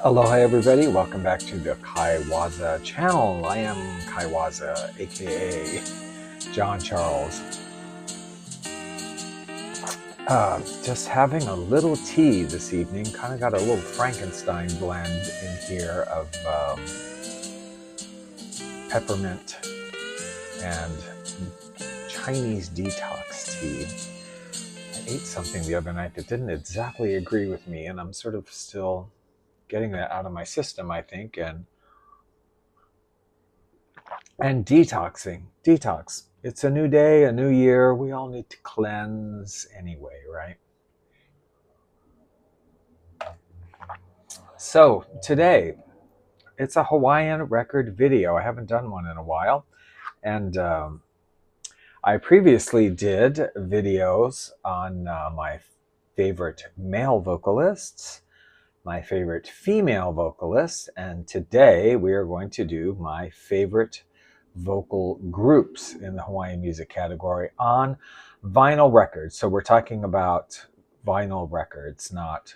Aloha everybody, welcome back to the Kaiwaza channel. I am Kaiwaza, aka John Charles. Just having a little tea this evening. Kind of got a little Frankenstein blend in here of peppermint and Chinese detox tea. I ate something the other night that didn't exactly agree with me, and I'm sort of still getting that out of my system, I think, and detox. It's a new day, a new year. We all need to cleanse anyway, right? So today, it's a Hawaiian record video. I haven't done one in a while, and I previously did videos on my favorite male vocalists, my favorite female vocalists, and today we are going to do my favorite vocal groups in the Hawaiian music category on vinyl records. So we're talking about vinyl records, not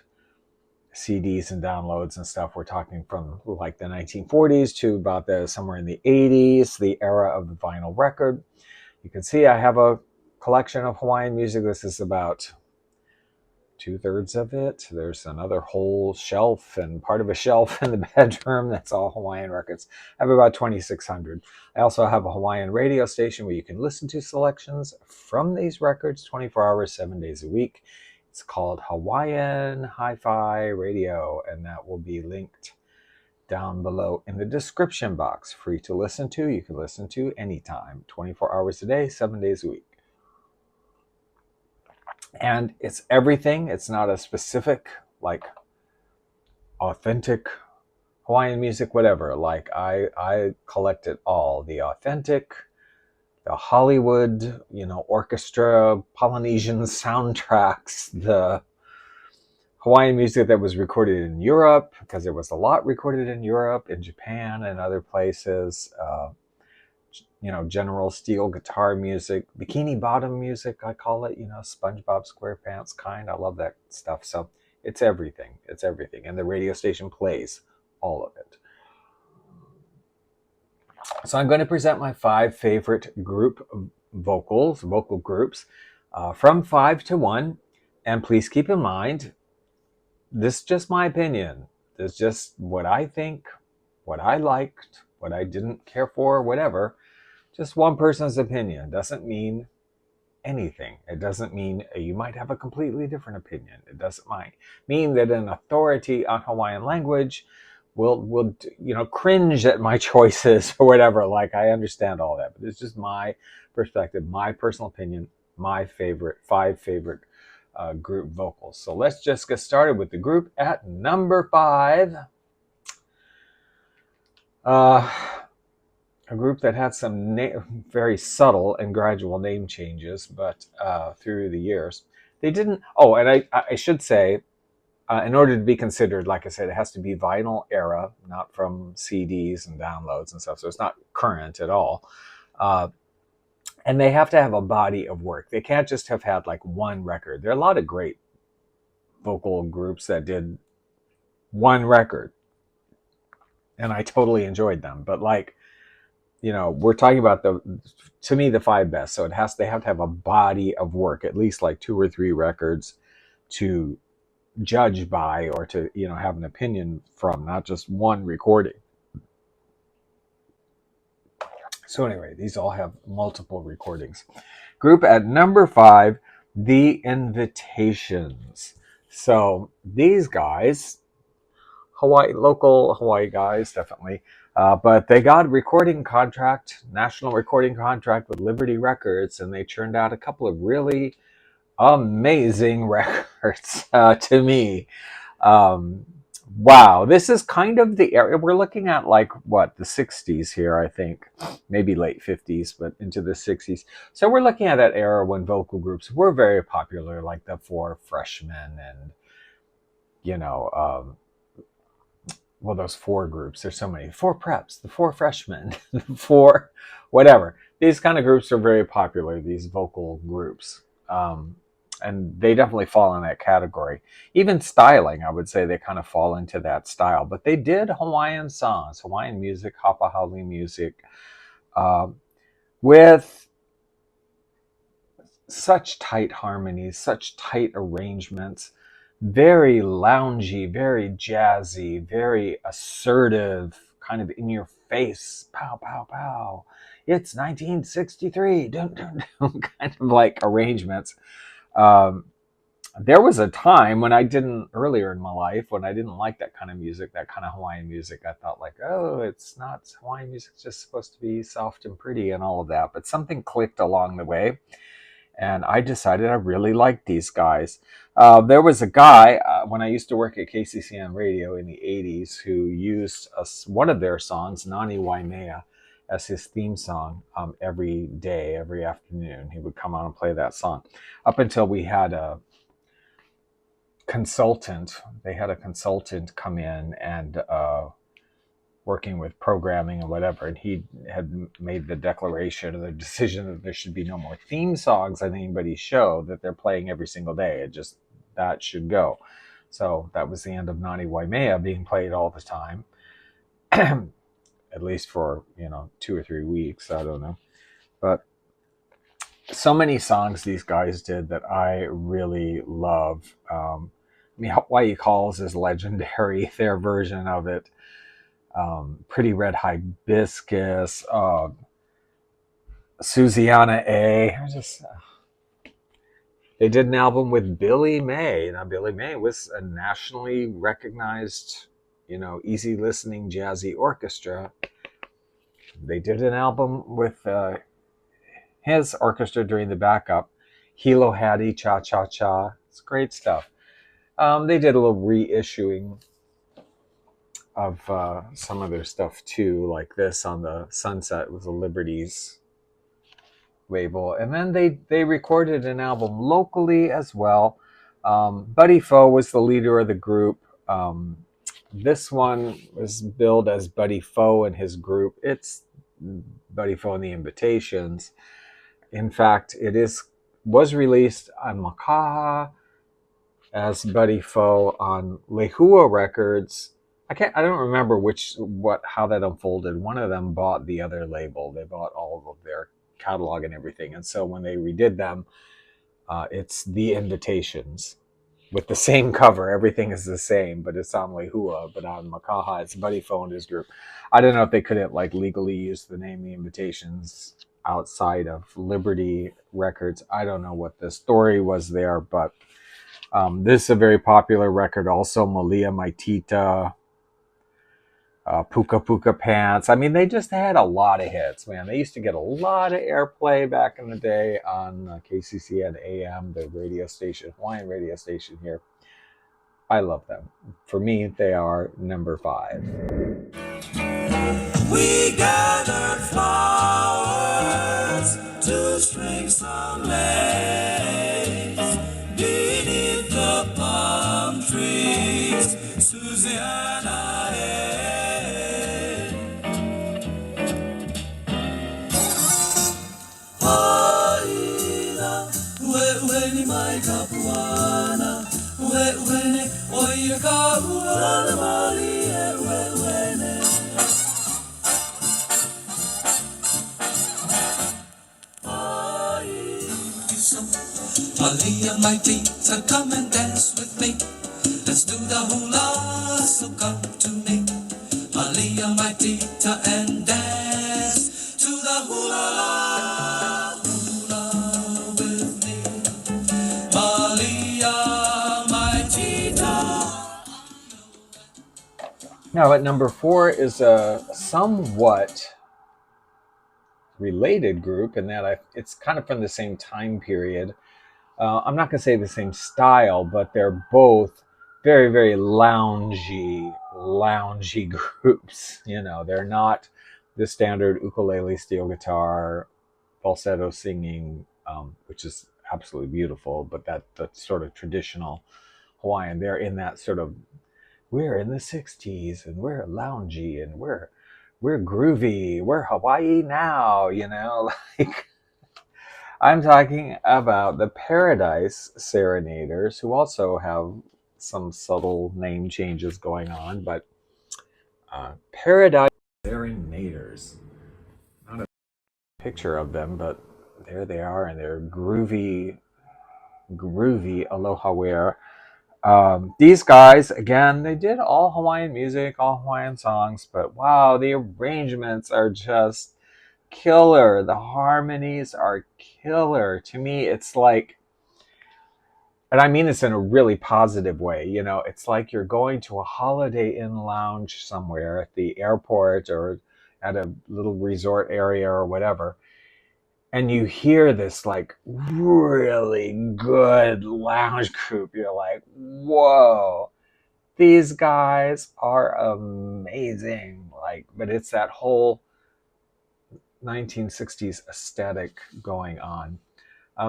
CDs and downloads and stuff. We're talking from like the 1940s to about somewhere in the 80s, the era of the vinyl record. You can see I have a collection of Hawaiian music. This is about 2/3 of it. There's another whole shelf and part of a shelf in the bedroom. That's all Hawaiian records. I have about 2,600. I also have a Hawaiian radio station where you can listen to selections from these records 24 hours, 7 days a week. It's called Hawaiian Hi-Fi Radio, and that will be linked down below in the description box. Free to listen to. You can listen to anytime, 24 hours a day, 7 days a week. And it's everything. It's not a specific, like, authentic Hawaiian music, whatever. Like, I collect it all. The authentic, the Hollywood, orchestra, Polynesian soundtracks, the Hawaiian music that was recorded in Europe, because there was a lot recorded in Europe, in Japan, and other places. General steel guitar music, bikini bottom music, I call it, SpongeBob SquarePants kind. I love that stuff. So it's everything. It's everything. And the radio station plays all of it. So I'm going to present my 5 favorite vocal groups from 5 to 1. And please keep in mind, this is just my opinion. This is just what I think, what I liked, what I didn't care for, whatever. Just one person's opinion doesn't mean anything. It doesn't mean you might have a completely different opinion. It doesn't mean that an authority on Hawaiian language will cringe at my choices or whatever. Like, I understand all that, but it's just my perspective, my personal opinion, my 5 favorite group vocals. So let's just get started with the group at number 5. A group that had some very subtle and gradual name changes, but through the years. They didn't... Oh, and I should say, in order to be considered, like I said, it has to be vinyl era, not from CDs and downloads and stuff, so it's not current at all. And they have to have a body of work. They can't just have had like one record. There are a lot of great vocal groups that did one record, and I totally enjoyed them, but like, we're talking about to me, the 5 best. So they have to have a body of work, at least like 2 or 3 records to judge by, or to, have an opinion from, not just one recording. So anyway, these all have multiple recordings. Group at number 5, The Invitations. So these guys, local Hawaii guys, definitely. But they got a national recording contract with Liberty Records, and they churned out a couple of really amazing records to me. Wow, this is kind of the area we're looking at, like, the 60s here, I think. Maybe late 50s, but into the 60s. So we're looking at that era when vocal groups were very popular, like the 4 Freshmen and, those 4 groups. There's so many. 4 Preps, the 4 Freshmen, the 4 whatever. These kind of groups are very popular, these vocal groups. And they definitely fall in that category. Even styling, I would say they kind of fall into that style. But they did Hawaiian songs, Hawaiian music, hapa haole music, um, with such tight harmonies, such tight arrangements, very loungy, very jazzy, very assertive, kind of in your face, pow, pow, pow. It's 1963, dun, dun, dun, kind of like arrangements. Um, there was a time when I didn't, earlier in my life, when I didn't like that kind of music, that kind of Hawaiian music. I thought like, oh, it's not Hawaiian music, it's just supposed to be soft and pretty and all of that. But something clicked along the way, and I decided I really liked these guys. There was a guy when I used to work at KCCN Radio in the 80s who used one of their songs, Nani Waimea, as his theme song every day, every afternoon. He would come on and play that song up until we had a consultant. They had a consultant come in and working with programming and whatever, and he had made the declaration or the decision that there should be no more theme songs on anybody's show that they're playing every single day. It just, that should go. So that was the end of Nani Waimea being played all the time, at least for 2 or 3 weeks. I don't know, but so many songs these guys did that I really love. Hawaii Calls is legendary. Their version of it. Pretty Red Hibiscus, Susiana A. They did an album with Billy May. Now, Billy May was a nationally recognized, easy listening jazzy orchestra. They did an album with his orchestra during the backup. Hilo Hattie, Cha Cha Cha. It's great stuff. They did a little reissuing of some of their stuff too, like this on the Sunset with the Liberties label. And then they recorded an album locally as well. Buddy Foe was the leader of the group. This one was billed as Buddy Foe and his group. It's Buddy Foe and the Invitations. In fact, was released on Makaha as Buddy Foe on Lehua Records. I don't remember how that unfolded. One of them bought the other label. They bought all of their catalog and everything. And so when they redid them, it's The Invitations with the same cover. Everything is the same, but it's on Lehua. But on Makaha, it's Buddy Foe and his group. I don't know if they couldn't legally use the name The Invitations outside of Liberty Records. I don't know what the story was there, but this is a very popular record. Also, Malia Maitita, Puka Puka Pants. They just had a lot of hits, man. They used to get a lot of airplay back in the day on KCCN AM, the radio station, Hawaiian radio station here. I love them. For me, they are number 5. We gathered flowers to string some lace beneath the palm trees, Susiana. Malia, my tita, come and dance with me. Let's do the hula, so come to me. Malia, my tita, and dance to the hula with me. Malia, my tita. Now at number 4 is a somewhat related group in that it's kind of from the same time period. I'm not going to say the same style, but they're both very, very loungy groups. They're not the standard ukulele, steel guitar, falsetto singing, which is absolutely beautiful, but that's sort of traditional Hawaiian. They're in that sort of, we're in the 60s and we're loungy and we're groovy, we're Hawaii now, like I'm talking about the Paradise Serenaders, who also have some subtle name changes going on, but Paradise Serenaders. Not a picture of them, but there they are, and they're groovy, aloha wear. These guys, again, they did all Hawaiian music, all Hawaiian songs, but wow, the arrangements are just killer. The harmonies are killer. To me, it's like, and I mean this in a really positive way, you know, it's like you're going to a Holiday Inn lounge somewhere at the airport or at a little resort area or whatever, and you hear this like really good lounge group. You're like, whoa, these guys are amazing. Like, but it's that whole 1960s aesthetic going on.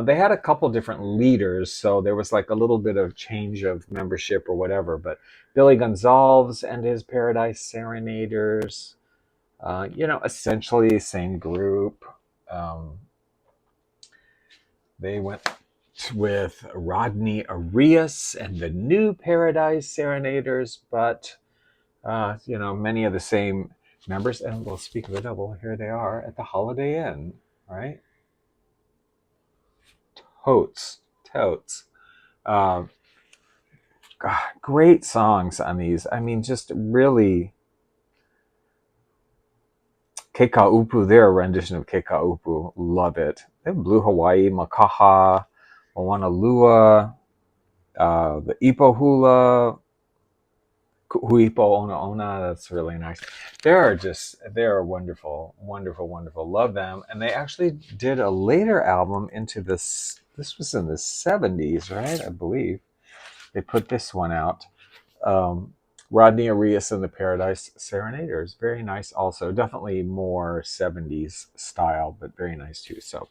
They had a couple different leaders, so there was like a little bit of change of membership or whatever. But Billy Gonzalez and his Paradise Serenaders, you know, essentially same group. Um, they went with Rodney Arias and the new Paradise Serenaders, but you know, many of the same members. And we'll speak of it. Well, here they are at the Holiday Inn, right? Totes. Uh, God, great songs on these. I mean, just really. Kekaupu, their rendition of Kekaupu, love it. They have Blue Hawaii, Makaha, Moana Lua, the Ipo Hula, Huipo Ona Ona. That's really nice. They're wonderful, wonderful, wonderful. Love them. And they actually did a later album into this. This was in the 70s, right? I believe they put this one out. Um, Rodney Arias and the Paradise Serenaders. Very nice also. Definitely more 70s style, but very nice too. So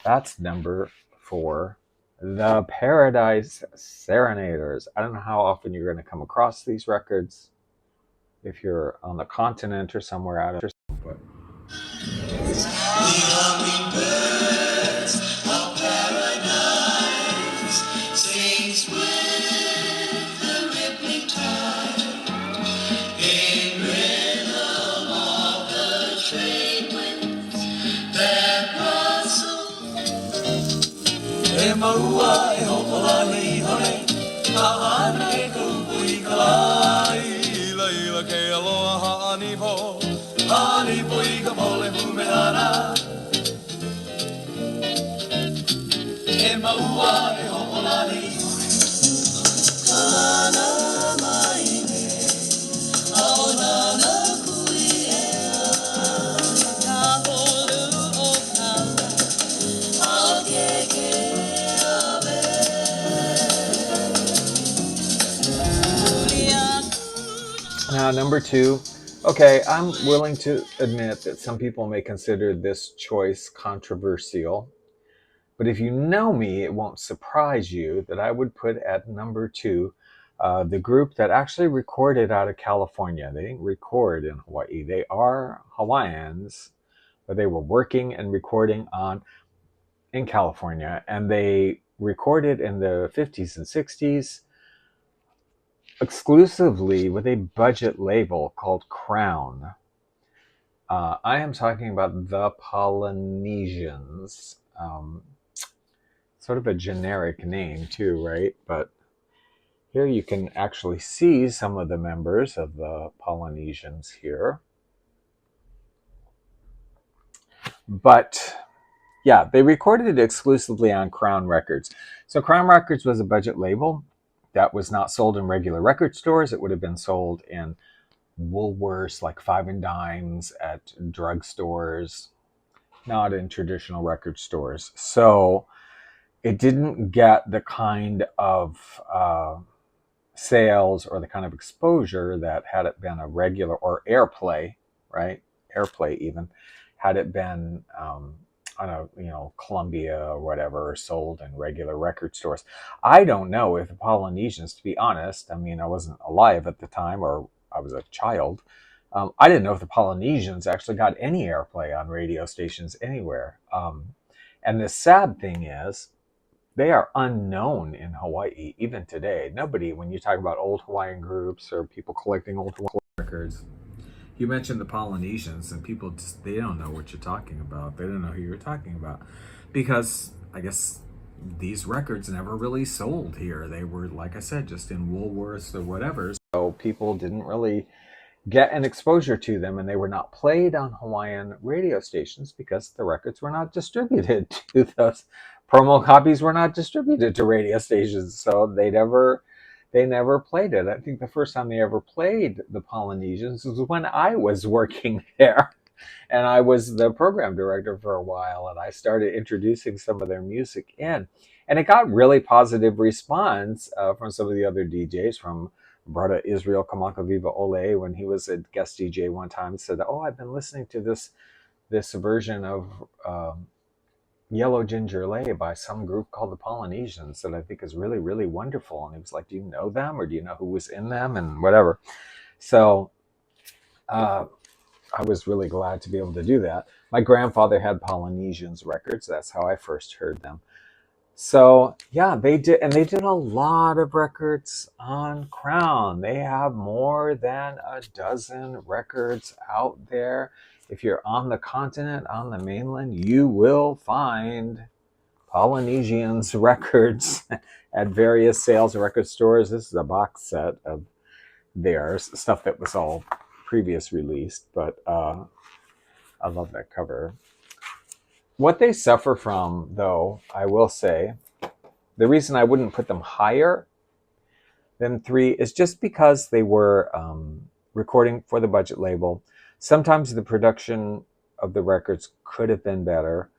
that's number 4. The Paradise Serenaders. I don't know how often you're going to come across these records if you're on the continent or somewhere out of. But E maua e hopolani hone, kahana e kuhui kalai. Ila ke aloha haani po, haani po I ka pole humeana. E maua e hopolani hone, kana mai ne, aona na kui ea. Ka holu o kala, ao keke ave. now, number 2. Okay, I'm willing to admit that some people may consider this choice controversial. But if you know me, it won't surprise you that I would put at number 2 the group that actually recorded out of California. They didn't record in Hawaii. They are Hawaiians, but they were working and recording in California, and they recorded in the 50s and 60s exclusively with a budget label called Crown. I am talking about the Polynesians. Sort of a generic name too, right? But here you can actually see some of the members of the Polynesians here. But yeah, they recorded it exclusively on Crown Records. So Crown Records was a budget label that was not sold in regular record stores. It would have been sold in Woolworths, like Five and Dimes, at drugstores, not in traditional record stores. So it didn't get the kind of sales or the kind of exposure that had it been a regular or airplay, right? Airplay even had it been on a Columbia or whatever, sold in regular record stores. I don't know if the Polynesians, to be honest, I mean, I wasn't alive at the time, or I was a child. I didn't know if the Polynesians actually got any airplay on radio stations anywhere. And the sad thing is, they are unknown in Hawaii even today. Nobody, when you talk about old Hawaiian groups or people collecting old Hawaiian records, you mentioned the Polynesians, and people just, they don't know what you're talking about. They don't know who you're talking about, because I guess these records never really sold here. They were, like I said, just in Woolworths or whatever. So people didn't really get an exposure to them, and they were not played on Hawaiian radio stations because the records were not distributed to those. Promo copies were not distributed to radio stations, so they never played it. I think the first time they ever played the Polynesians was when I was working there, and I was the program director for a while, and I started introducing some of their music in, and it got really positive response from some of the other DJs, from Brother Israel Kamaka Viva Ole, when he was a guest DJ one time, said, "Oh, I've been listening to this version of Yellow Ginger Lay by some group called the Polynesians that I think is really, really wonderful." And he was like, "Do you know them, or do you know who was in them?" And whatever. So I was really glad to be able to do that. My grandfather had Polynesians records. That's how I first heard them. So yeah, they did, and they did a lot of records on Crown. They have more than a dozen records out there. If you're on the continent, on the mainland, you will find Polynesians records at various sales record stores. This is a box set of theirs, stuff that was all previous released, but I love that cover. What they suffer from, though, I will say, the reason I wouldn't put them higher than 3 is just because they were recording for the budget label. Sometimes the production of the records could have been better.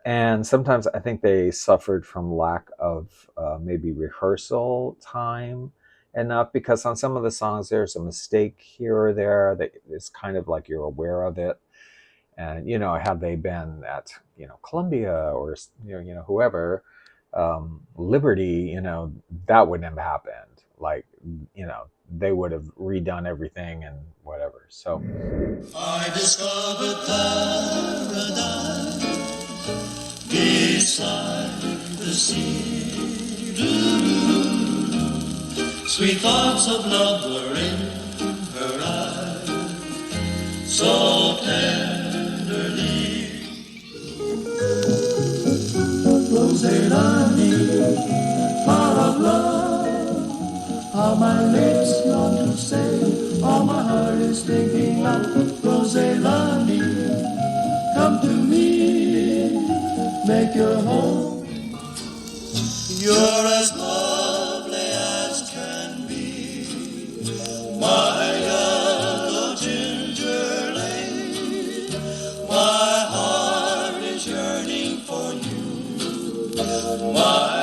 And sometimes I think they suffered from lack of maybe rehearsal time enough, because on some of the songs there's a mistake here or there that it's kind of like you're aware of it. And had they been at Columbia or whoever, Liberty, that wouldn't have happened. Like, they would have redone everything and whatever. So I discovered paradise beside the sea. Sweet thoughts of love were in her eyes, so tenderly. Roselani, heart of love, how my lips long to say, all my heart is thinking of. Roselani, come to me, make your home. You're as lovely as can be, my yellow ginger lady. My heart is yearning for you, my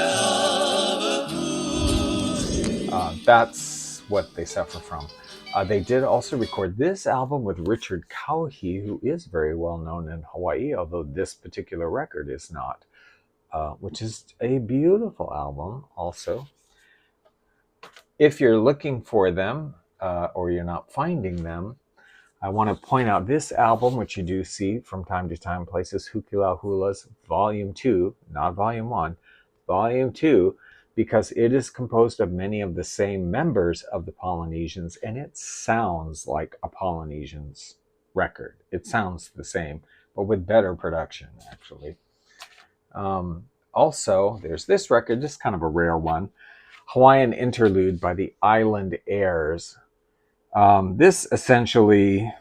that's what they suffer from. They did also record this album with Richard Caughey, who is very well known in Hawaii, although this particular record is not, which is a beautiful album also. If you're looking for them or you're not finding them, I want to point out this album, which you do see from time to time places, Hukilau Hula's Volume 2, not Volume 1, Volume 2, because it is composed of many of the same members of the Polynesians, and it sounds like a Polynesians record. It sounds the same, but with better production, actually. Also, there's this record, this is kind of a rare one, Hawaiian Interlude by the Island Airs. This essentially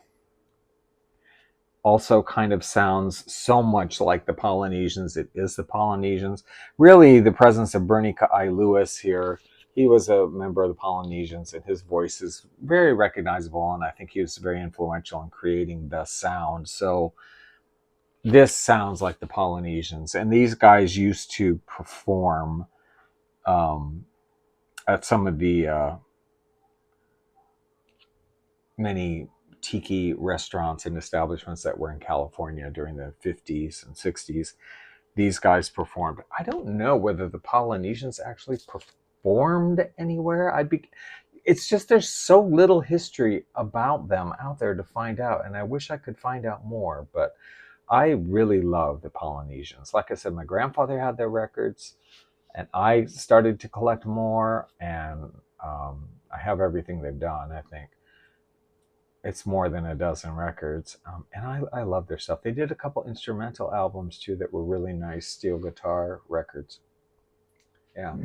also kind of sounds so much like the Polynesians. It is the Polynesians. Really, the presence of Bernie Ka'ai Lewis here, he was a member of the Polynesians, and his voice is very recognizable, and I think he was very influential in creating the sound. So this sounds like the Polynesians, and these guys used to perform at some of the many tiki restaurants and establishments that were in California during the 50s and 60s. These guys performed. I don't know whether the Polynesians actually performed anywhere. It's just there's so little history about them out there to find out, and I wish I could find out more. But I really love the Polynesians. Like I said, my grandfather had their records, and I started to collect more, and I have everything they've done. I think it's more than a dozen records, and I love their stuff. They did a couple instrumental albums too that were really nice steel guitar records. Yeah.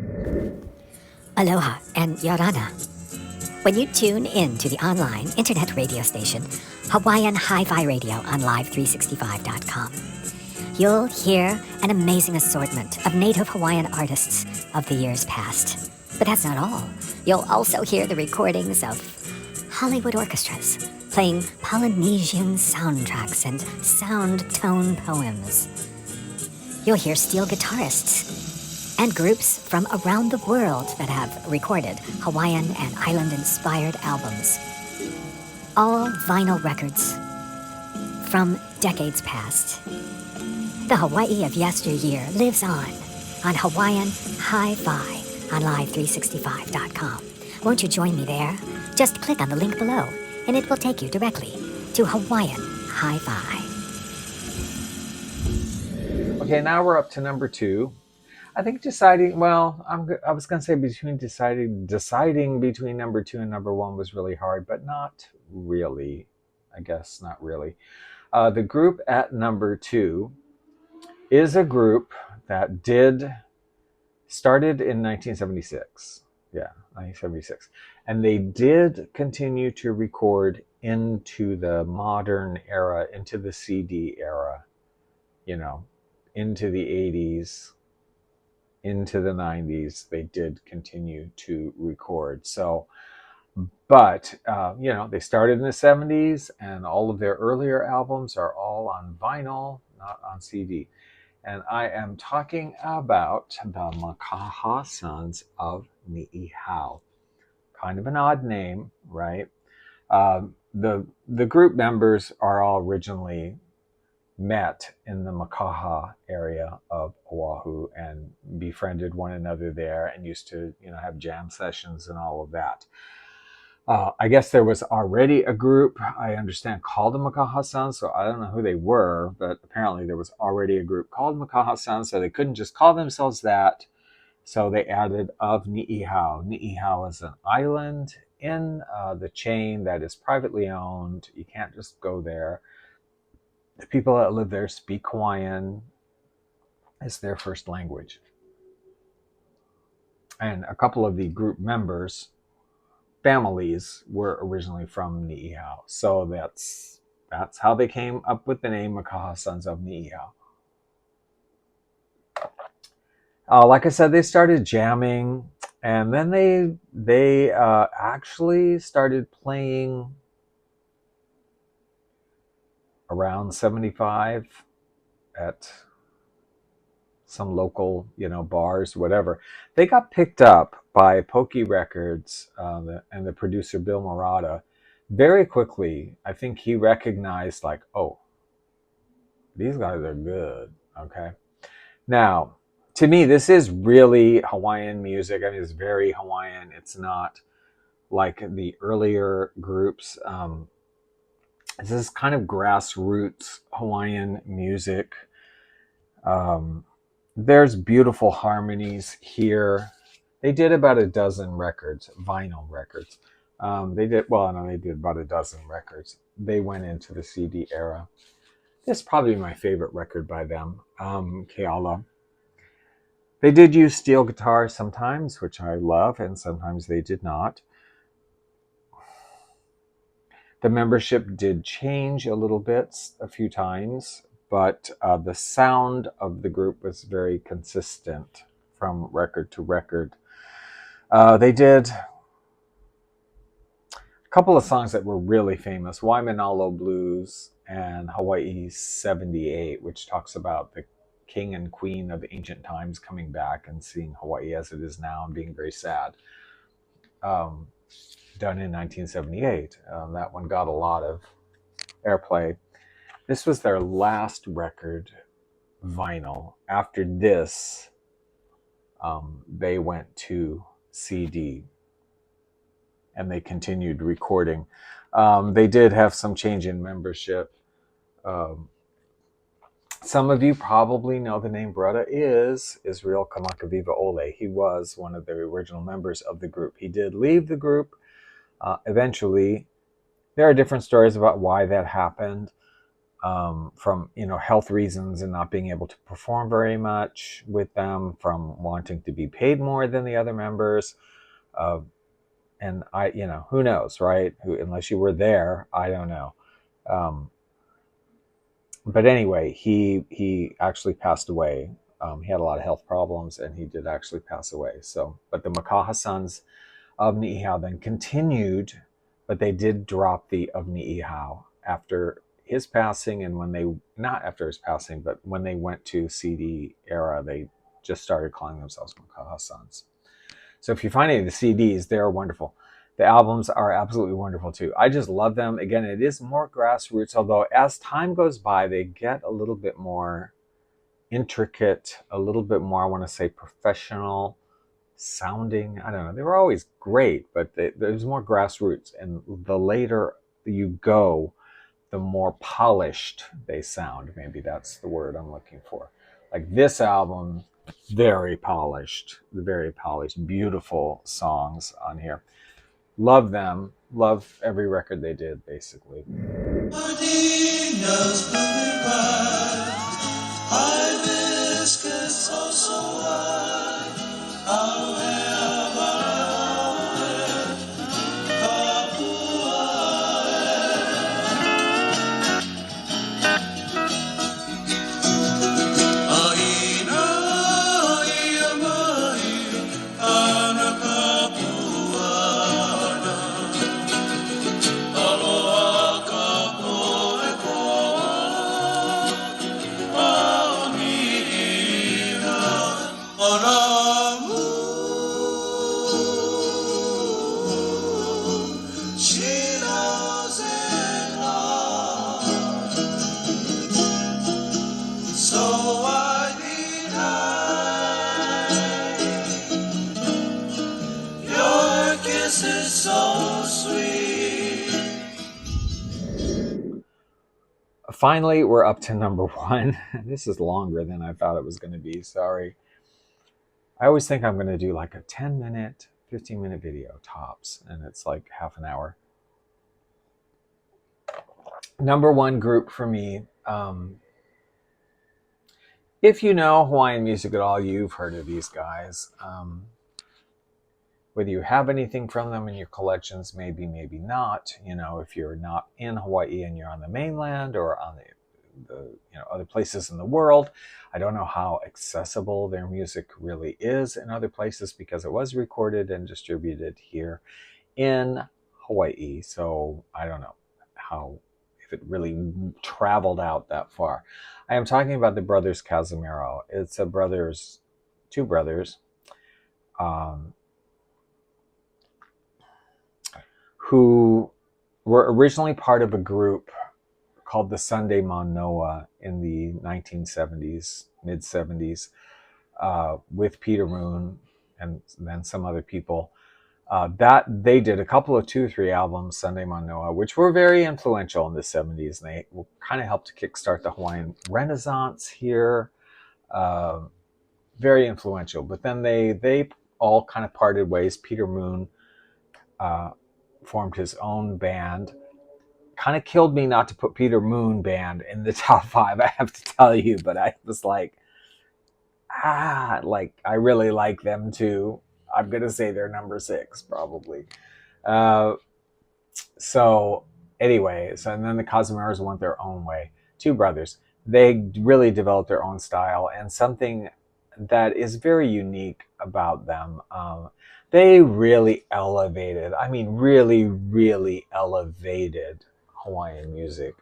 Aloha and Yorana. When you tune in to the online internet radio station, Hawaiian Hi-Fi Radio on Live365.com, you'll hear an amazing assortment of native Hawaiian artists of the years past. But that's not all. You'll also hear the recordings of Hollywood orchestras playing Polynesian soundtracks and sound tone poems. You'll hear steel guitarists and groups from around the world that have recorded Hawaiian and island-inspired albums. All vinyl records from decades past. The Hawaii of yesteryear lives on Hawaiian Hi-Fi on Live365.com. Won't you join me there? Just click on the link below, and it will take you directly to Hawaiian Hi-Fi. Okay, now we're up to number 2. I think deciding, well, I was going to say deciding between number 2 and number 1 was really hard, but not really. I guess not really. The group at number 2 is a group that started in 1976. Yeah, 1976. And they did continue to record into the modern era, into the CD era, into the 80s. Into the 90s, they did continue to record. So, but, they started in the 70s, and all of their earlier albums are all on vinyl, not on CD. And I am talking about the Makaha Sons of Niihau. Kind of an odd name, right? The group members are all originally met in the Makaha area of Oahu and befriended one another there and used to, have jam sessions and all of that. I guess there was already a group, I understand, called the Makaha Sons, so I don't know who they were, but apparently there was already a group called Makaha Sons, so they couldn't just call themselves that, so they added of Niihau. Niihau is an island in the chain that is privately owned. You can't just go there. The people that live there speak Hawaiian as their first language. And a couple of the group members' families were originally from Niihau. So that's how they came up with the name Makaha Sons of Niihau. Like I said, they started jamming, and then they actually started playing around 75 at some local, bars, whatever. They got picked up by Pokey Records and the producer Bill Murata very quickly. I think he recognized, like, oh, these guys are good. Okay. Now, to me, this is really Hawaiian music. I mean, it's very Hawaiian. It's not like the earlier groups. This is kind of grassroots Hawaiian music. There's beautiful harmonies here. They did about a dozen records, vinyl records. They did about a dozen records. They went into the CD era. This is probably my favorite record by them, Keala. They did use steel guitar sometimes, which I love, and sometimes they did not. The membership did change a little bit a few times, but the sound of the group was very consistent from record to record. They did a couple of songs that were really famous, Waimanalo Blues and Hawaii 78, which talks about the king and queen of ancient times coming back and seeing Hawaii as it is now and being very sad. Done in 1978. That one got a lot of airplay. This was their last record, vinyl. After this, they went to CD and they continued recording. They did have some change in membership. Some of you probably know the name Brother is Israel Kamakaviva Ole. He was one of the original members of the group. He did leave the group eventually. There are different stories about why that happened, from health reasons and not being able to perform very much with them, from wanting to be paid more than the other members, and who knows, right? Unless you were there, I don't know. But anyway, he actually passed away. He had a lot of health problems, and he did actually pass away. So, but the Makaha sons of Niihau then continued, but they did drop the of Niihau after his passing, and when they not after his passing, but when they went to CD era, they just started calling themselves Makaha sons. So if you find any of the CDs, they're wonderful. The albums are absolutely wonderful too. I just love them. Again, it is more grassroots, although as time goes by, they get a little bit more intricate, a little bit more, I want to say, professional sounding. I don't know. They were always great, but there's more grassroots. And the later you go, the more polished they sound. Maybe that's the word I'm looking for. Like this album, very polished, beautiful songs on here. Love them. Love every record they did, basically. Finally, we're up to number one. This is longer than I thought it was going to be. Sorry. I always think I'm going to do like a 10-minute, 15-minute video tops, and it's like half an hour. Number one group for me. If you know Hawaiian music at all, you've heard of these guys. Whether you have anything from them in your collections, maybe not. If you're not in Hawaii and you're on the mainland or on the other places in the world, I don't know how accessible their music really is in other places, because it was recorded and distributed here in Hawaii. So I don't know if it really traveled out that far. I am talking about the brothers Cazimero. It's two brothers, who were originally part of a group called the Sunday Manoa in the 1970s, mid-70s, with Peter Moon and then some other people. That they did a couple of 2 or 3 albums, Sunday Manoa, which were very influential in the 70s, and they kind of helped to kickstart the Hawaiian Renaissance here. Very influential. But then they all kind of parted ways. Peter Moon formed his own band. Kind of killed me not to put Peter Moon Band in the top 5, I have to tell you, but I was like, I really like them too. I'm going to say they're number 6, probably. So anyway, and then the Cazimeros went their own way. 2 brothers. They really developed their own style, and something that is very unique about them. They really elevated, really elevated Hawaiian music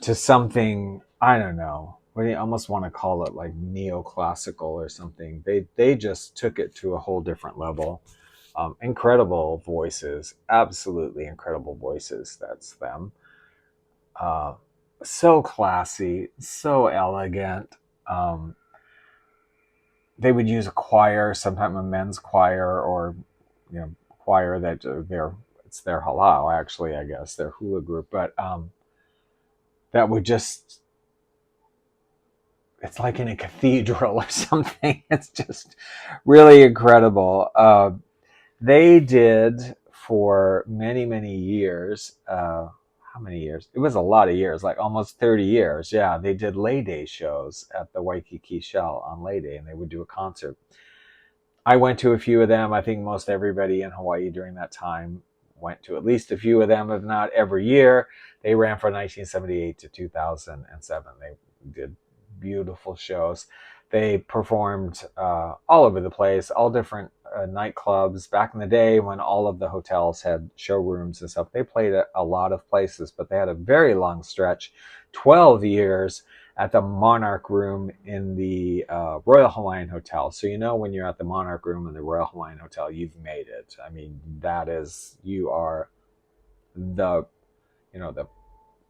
to something, I don't know, what do you almost want to call it, like neoclassical or something. They just took it to a whole different level. Incredible voices, absolutely incredible voices. That's them. So classy, so elegant. They would use a choir, sometimes a men's choir, or choir that it's their halau, actually, I guess, their hula group, but that would just it's like in a cathedral or something. It's just really incredible. They did for many, many years. How many years? It was a lot of years, like almost 30 years. Yeah, they did Lay Day shows at the Waikiki Shell on Lay Day, and they would do a concert. I went to a few of them. I think most everybody in Hawaii during that time went to at least a few of them, if not every year. They ran from 1978 to 2007. They did beautiful shows. They performed all over the place, all different nightclubs. Back in the day when all of the hotels had showrooms and stuff, they played at a lot of places, but they had a very long stretch, 12 years at the Monarch Room in the Royal Hawaiian Hotel. So you know when you're at the Monarch Room in the Royal Hawaiian Hotel, you've made it. I mean, that is, you are the, the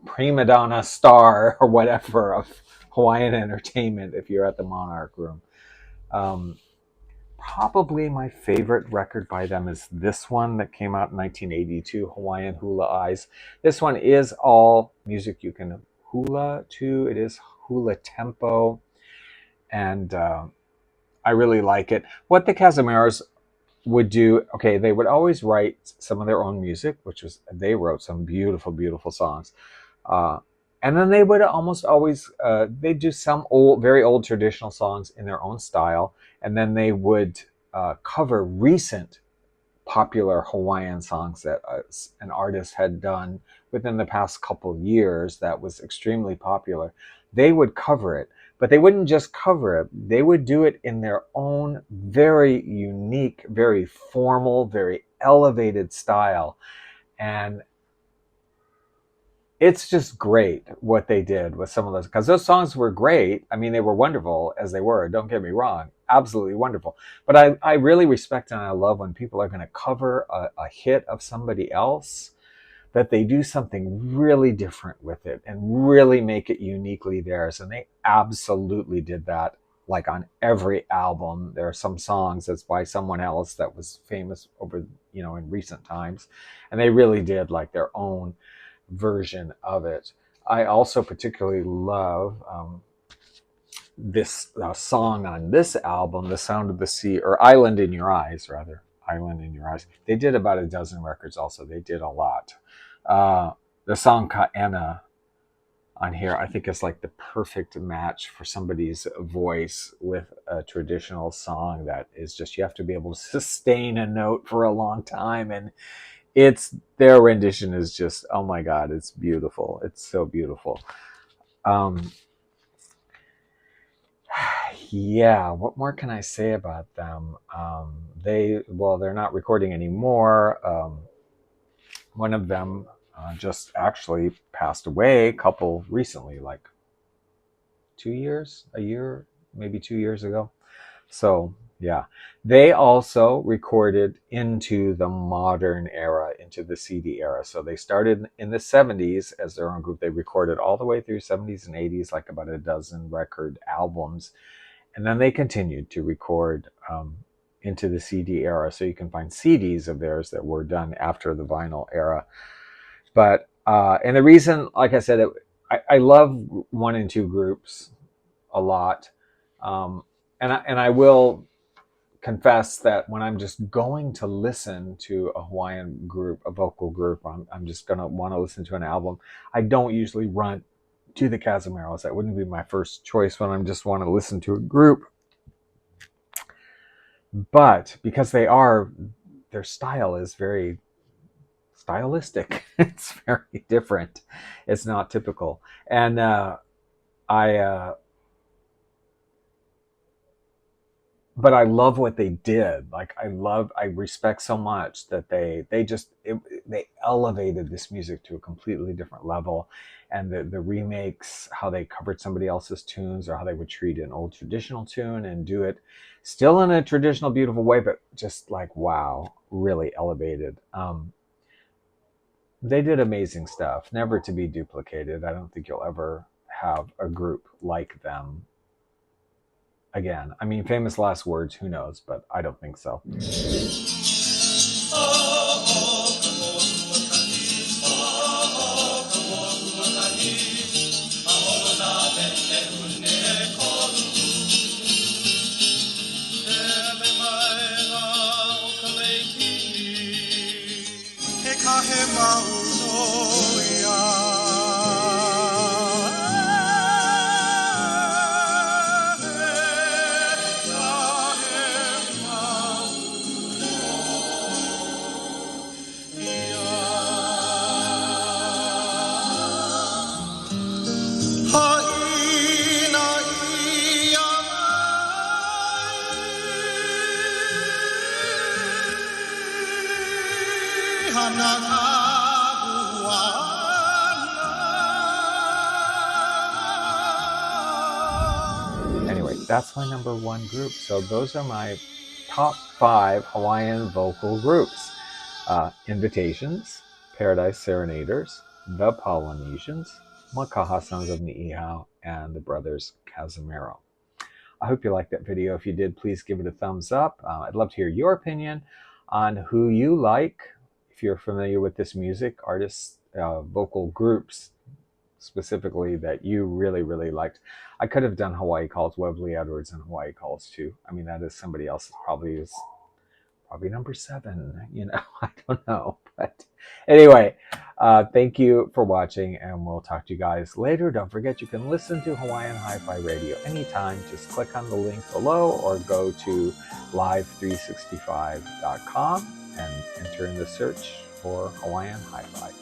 prima donna star or whatever of Hawaiian entertainment if you're at the Monarch Room. Probably my favorite record by them is this one that came out in 1982, Hawaiian Hula Eyes. This one is all music you can hula to. It is hula tempo, and I really like it. What the Cazimeros would do, okay, they would always write some of their own music, which was, they wrote some beautiful, beautiful songs. And then they would almost always, they'd do some old, very old traditional songs in their own style. And then they would cover recent popular Hawaiian songs that an artist had done within the past couple of years that was extremely popular. They would cover it, but they wouldn't just cover it. They would do it in their own very unique, very formal, very elevated style. And it's just great what they did with some of those, because those songs were great. I mean, they were wonderful as they were. Don't get me wrong. Absolutely wonderful. But I really respect and I love when people are going to cover a hit of somebody else, that they do something really different with it and really make it uniquely theirs. And they absolutely did that. Like on every album, there are some songs that's by someone else that was famous over, in recent times. And they really did like their own version of it. I also particularly love this song on this album, The Sound of the Sea, or Island in Your Eyes, rather. Island in Your Eyes. They did about a dozen records also. They did a lot. The song Ka'ena on here, I think is like the perfect match for somebody's voice with a traditional song that is just, you have to be able to sustain a note for a long time. And their rendition is just, oh my God, it's beautiful. It's so beautiful. Yeah, what more can I say about them? They're not recording anymore. One of them just actually passed away recently, like a year, maybe 2 years ago. So yeah, they also recorded into the modern era, into the CD era. So they started in the 70s as their own group. They recorded all the way through 70s and 80s, like about a dozen record albums. And then they continued to record into the CD era. So you can find CDs of theirs that were done after the vinyl era. But, and the reason, like I said, I love 1 and 2 groups a lot. And I will confess that when I'm just going to listen to a Hawaiian group, a vocal group, I'm just going to want to listen to an album, I don't usually run to the Cazimeros. That wouldn't be my first choice when I just want to listen to a group. But because their style is very stylistic. It's very different. It's not typical. And but I love what they did. Like I respect so much that they elevated this music to a completely different level. And the remakes, how they covered somebody else's tunes, or how they would treat an old traditional tune and do it still in a traditional, beautiful way, but just like, wow, really elevated. They did amazing stuff, never to be duplicated. I don't think you'll ever have a group like them again. I mean, famous last words, who knows, but I don't think so. Anyway, that's my number one group. So those are my top 5 Hawaiian vocal groups. Invitations, Paradise Serenaders, the Polynesians, Makaha Sons of Niihau, and the brothers Cazimero. I hope you liked that video. If you did, please give it a thumbs up. I'd love to hear your opinion on who you like. If you're familiar with this music, artists, vocal groups specifically that you really, really liked. I could have done Hawaii Calls, Webley Edwards, and Hawaii Calls too. I mean, that is somebody else's, probably number 7, you know, I don't know. But anyway, thank you for watching, and we'll talk to you guys later. Don't forget, you can listen to Hawaiian Hi-Fi Radio anytime. Just click on the link below or go to live365.com and enter in the search for Hawaiian Hi-Fi.